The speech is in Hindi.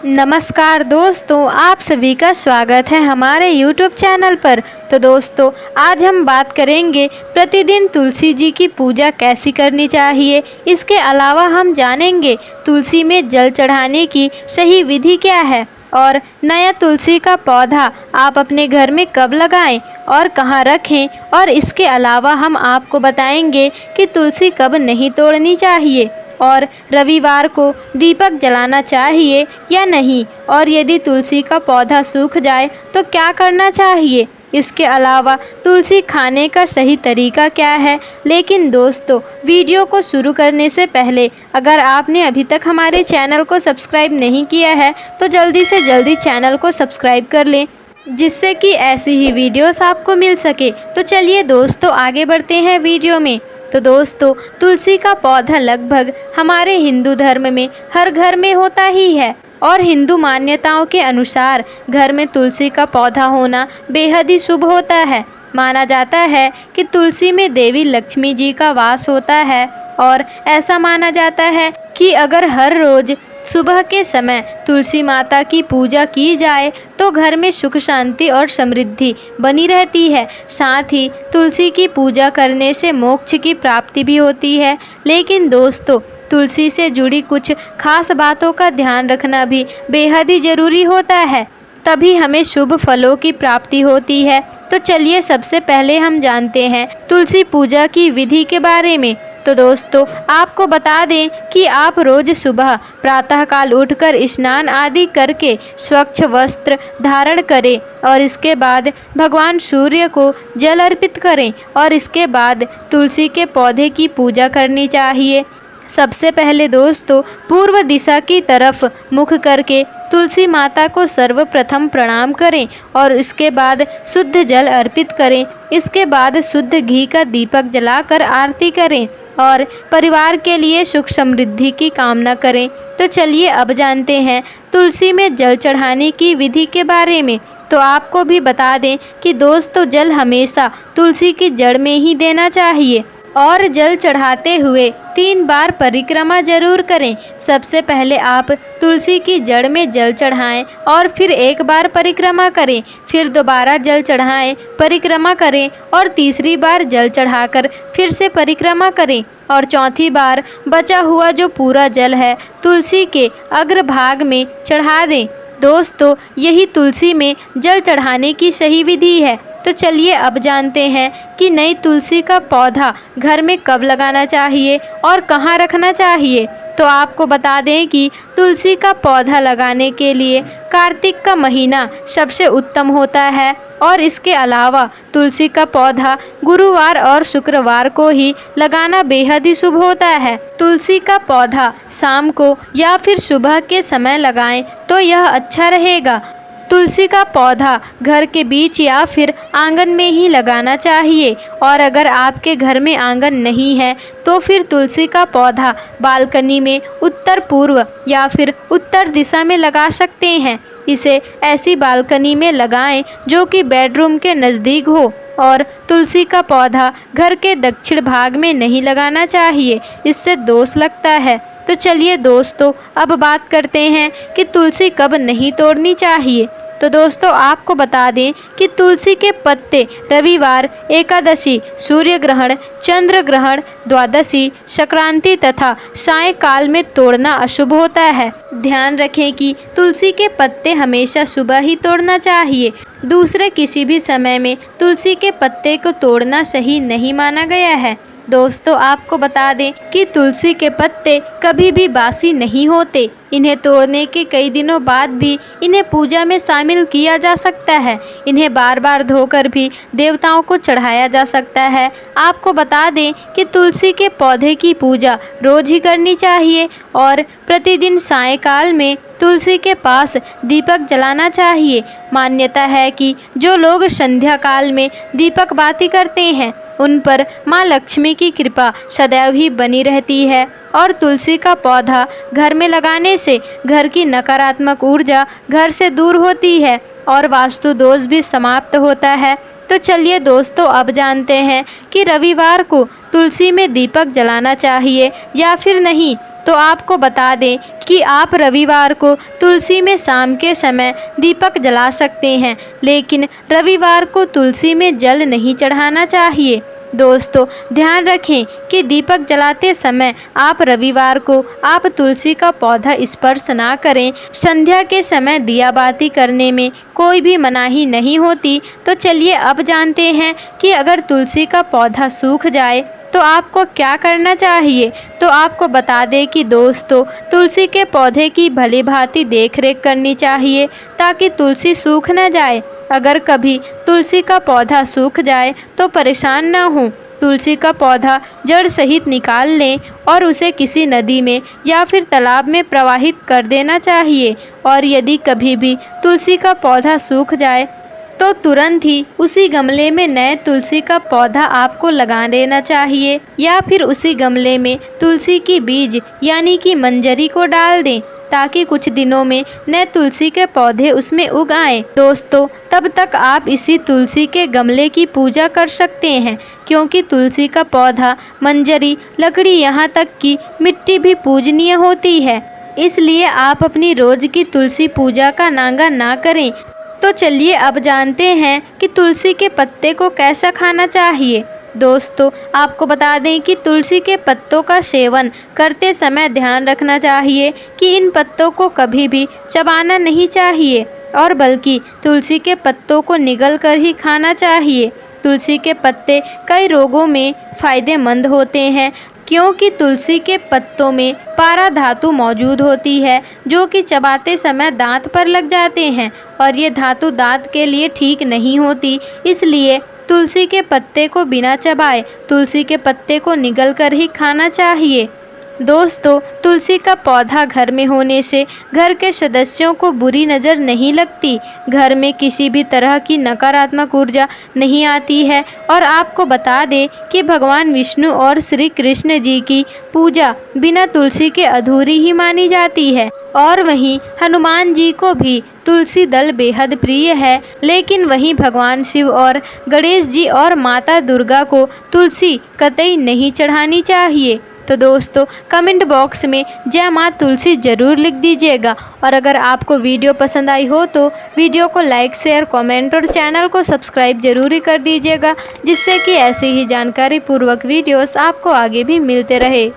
नमस्कार दोस्तों, आप सभी का स्वागत है हमारे YouTube चैनल पर। तो दोस्तों, आज हम बात करेंगे प्रतिदिन तुलसी जी की पूजा कैसी करनी चाहिए। इसके अलावा हम जानेंगे तुलसी में जल चढ़ाने की सही विधि क्या है और नया तुलसी का पौधा आप अपने घर में कब लगाएं और कहां रखें। और इसके अलावा हम आपको बताएंगे कि तुलसी कब नहीं तोड़नी चाहिए और रविवार को दीपक जलाना चाहिए या नहीं, और यदि तुलसी का पौधा सूख जाए तो क्या करना चाहिए। इसके अलावा तुलसी खाने का सही तरीका क्या है। लेकिन दोस्तों, वीडियो को शुरू करने से पहले अगर आपने अभी तक हमारे चैनल को सब्सक्राइब नहीं किया है तो जल्दी से जल्दी चैनल को सब्सक्राइब कर लें, जिससे कि ऐसी ही वीडियोस आपको मिल सके। तो चलिए दोस्तों, आगे बढ़ते हैं वीडियो में। तो दोस्तों, तुलसी का पौधा लगभग हमारे हिंदू धर्म में हर घर में होता ही है और हिंदू मान्यताओं के अनुसार घर में तुलसी का पौधा होना बेहद ही शुभ होता है। माना जाता है कि तुलसी में देवी लक्ष्मी जी का वास होता है और ऐसा माना जाता है कि अगर हर रोज सुबह के समय तुलसी माता की पूजा की जाए तो घर में सुख शांति और समृद्धि बनी रहती है। साथ ही तुलसी की पूजा करने से मोक्ष की प्राप्ति भी होती है। लेकिन दोस्तों, तुलसी से जुड़ी कुछ खास बातों का ध्यान रखना भी बेहद ही ज़रूरी होता है, तभी हमें शुभ फलों की प्राप्ति होती है। तो चलिए सबसे पहले हम जानते हैं तुलसी पूजा की विधि के बारे में। तो दोस्तों, आपको बता दें कि आप रोज सुबह प्रातःकाल उठकर स्नान आदि करके स्वच्छ वस्त्र धारण करें और इसके बाद भगवान सूर्य को जल अर्पित करें और इसके बाद तुलसी के पौधे की पूजा करनी चाहिए। सबसे पहले दोस्तों, पूर्व दिशा की तरफ मुख करके तुलसी माता को सर्वप्रथम प्रणाम करें और इसके बाद शुद्ध जल अर्पित करें। इसके बाद शुद्ध घी का दीपक जलाकर आरती करें और परिवार के लिए सुख समृद्धि की कामना करें। तो चलिए अब जानते हैं तुलसी में जल चढ़ाने की विधि के बारे में। तो आपको भी बता दें कि दोस्तों, जल हमेशा तुलसी की जड़ में ही देना चाहिए और जल चढ़ाते हुए 3 बार परिक्रमा जरूर करें। सबसे पहले आप तुलसी की जड़ में जल चढ़ाएं और फिर 1 बार परिक्रमा करें, फिर दोबारा जल चढ़ाएं, परिक्रमा करें और तीसरी बार जल चढ़ाकर फिर से परिक्रमा करें और चौथी बार बचा हुआ जो पूरा जल है तुलसी के अग्रभाग में चढ़ा दें। दोस्तों, यही तुलसी में जल चढ़ाने की सही विधि है। तो चलिए अब जानते हैं कि नई तुलसी का पौधा घर में कब लगाना चाहिए और कहाँ रखना चाहिए। तो आपको बता दें कि तुलसी का पौधा लगाने के लिए कार्तिक का महीना सबसे उत्तम होता है और इसके अलावा तुलसी का पौधा गुरुवार और शुक्रवार को ही लगाना बेहद ही शुभ होता है। तुलसी का पौधा शाम को या फिर सुबह के समय लगाएं तो यह अच्छा रहेगा। तुलसी का पौधा घर के बीच या फिर आंगन में ही लगाना चाहिए और अगर आपके घर में आंगन नहीं है तो फिर तुलसी का पौधा बालकनी में उत्तर पूर्व या फिर उत्तर दिशा में लगा सकते हैं। इसे ऐसी बालकनी में लगाएं जो कि बेडरूम के नज़दीक हो और तुलसी का पौधा घर के दक्षिण भाग में नहीं लगाना चाहिए, इससे दोष लगता है। तो चलिए दोस्तों, अब बात करते हैं कि तुलसी कब नहीं तोड़नी चाहिए। तो दोस्तों, आपको बता दें कि तुलसी के पत्ते रविवार, एकादशी, सूर्य ग्रहण, चंद्र ग्रहण, द्वादशी, संक्रांति तथा सायंकाल में तोड़ना अशुभ होता है। ध्यान रखें कि तुलसी के पत्ते हमेशा सुबह ही तोड़ना चाहिए। दूसरे किसी भी समय में तुलसी के पत्ते को तोड़ना सही नहीं माना गया है। दोस्तों, आपको बता दें कि तुलसी के पत्ते कभी भी बासी नहीं होते। इन्हें तोड़ने के कई दिनों बाद भी इन्हें पूजा में शामिल किया जा सकता है। इन्हें बार बार धोकर भी देवताओं को चढ़ाया जा सकता है। आपको बता दें कि तुलसी के पौधे की पूजा रोज ही करनी चाहिए और प्रतिदिन सायंकाल में तुलसी के पास दीपक जलाना चाहिए। मान्यता है कि जो लोग संध्या काल में दीपक बाती करते हैं उन पर माँ लक्ष्मी की कृपा सदैव ही बनी रहती है और तुलसी का पौधा घर में लगाने से घर की नकारात्मक ऊर्जा घर से दूर होती है और वास्तु दोष भी समाप्त होता है। तो चलिए दोस्तों, अब जानते हैं कि रविवार को तुलसी में दीपक जलाना चाहिए या फिर नहीं। तो आपको बता दें कि आप रविवार को तुलसी में शाम के समय दीपक जला सकते हैं, लेकिन रविवार को तुलसी में जल नहीं चढ़ाना चाहिए। दोस्तों, ध्यान रखें कि दीपक जलाते समय आप रविवार को आप तुलसी का पौधा स्पर्श ना करें। संध्या के समय दिया बाती करने में कोई भी मनाही नहीं होती। तो चलिए अब जानते हैं कि अगर तुलसी का पौधा सूख जाए तो आपको क्या करना चाहिए। तो आपको बता दें कि दोस्तों, तुलसी के पौधे की भली भांति देखरेख करनी चाहिए ताकि तुलसी सूख न जाए। अगर कभी तुलसी का पौधा सूख जाए तो परेशान ना हो। तुलसी का पौधा जड़ सहित निकाल लें और उसे किसी नदी में या फिर तालाब में प्रवाहित कर देना चाहिए। और यदि कभी भी तुलसी का पौधा सूख जाए तो तुरंत ही उसी गमले में नए तुलसी का पौधा आपको लगा देना चाहिए, या फिर उसी गमले में तुलसी की बीज यानी कि मंजरी को डाल दें ताकि कुछ दिनों में नए तुलसी के पौधे उसमें उग आएं। दोस्तों, तब तक आप इसी तुलसी के गमले की पूजा कर सकते हैं, क्योंकि तुलसी का पौधा, मंजरी, लकड़ी, यहाँ तक कि मिट्टी भी पूजनीय होती है। इसलिए आप अपनी रोज की तुलसी पूजा का नागा ना करें। तो चलिए अब जानते हैं कि तुलसी के पत्ते को कैसा खाना चाहिए। दोस्तों, आपको बता दें कि तुलसी के पत्तों का सेवन करते समय ध्यान रखना चाहिए कि इन पत्तों को कभी भी चबाना नहीं चाहिए, और बल्कि तुलसी के पत्तों को निगल कर ही खाना चाहिए। तुलसी के पत्ते कई रोगों में फ़ायदेमंद होते हैं, क्योंकि तुलसी के पत्तों में पारा धातु मौजूद होती है, जो कि चबाते समय दांत पर लग जाते हैं और ये धातु दांत के लिए ठीक नहीं होती। इसलिए तुलसी के पत्ते को बिना चबाए तुलसी के पत्ते को निगल कर ही खाना चाहिए। दोस्तों, तुलसी का पौधा घर में होने से घर के सदस्यों को बुरी नज़र नहीं लगती, घर में किसी भी तरह की नकारात्मक ऊर्जा नहीं आती है। और आपको बता दें कि भगवान विष्णु और श्री कृष्ण जी की पूजा बिना तुलसी के अधूरी ही मानी जाती है। और वहीं हनुमान जी को भी तुलसी दल बेहद प्रिय है, लेकिन वहीं भगवान शिव और गणेश जी और माता दुर्गा को तुलसी कतई नहीं चढ़ानी चाहिए। तो दोस्तों, कमेंट बॉक्स में जय माँ तुलसी ज़रूर लिख दीजिएगा। और अगर आपको वीडियो पसंद आई हो तो वीडियो को लाइक, शेयर, कमेंट और चैनल को सब्सक्राइब जरूर ही कर दीजिएगा, जिससे कि ऐसे ही जानकारी पूर्वक वीडियोस आपको आगे भी मिलते रहे।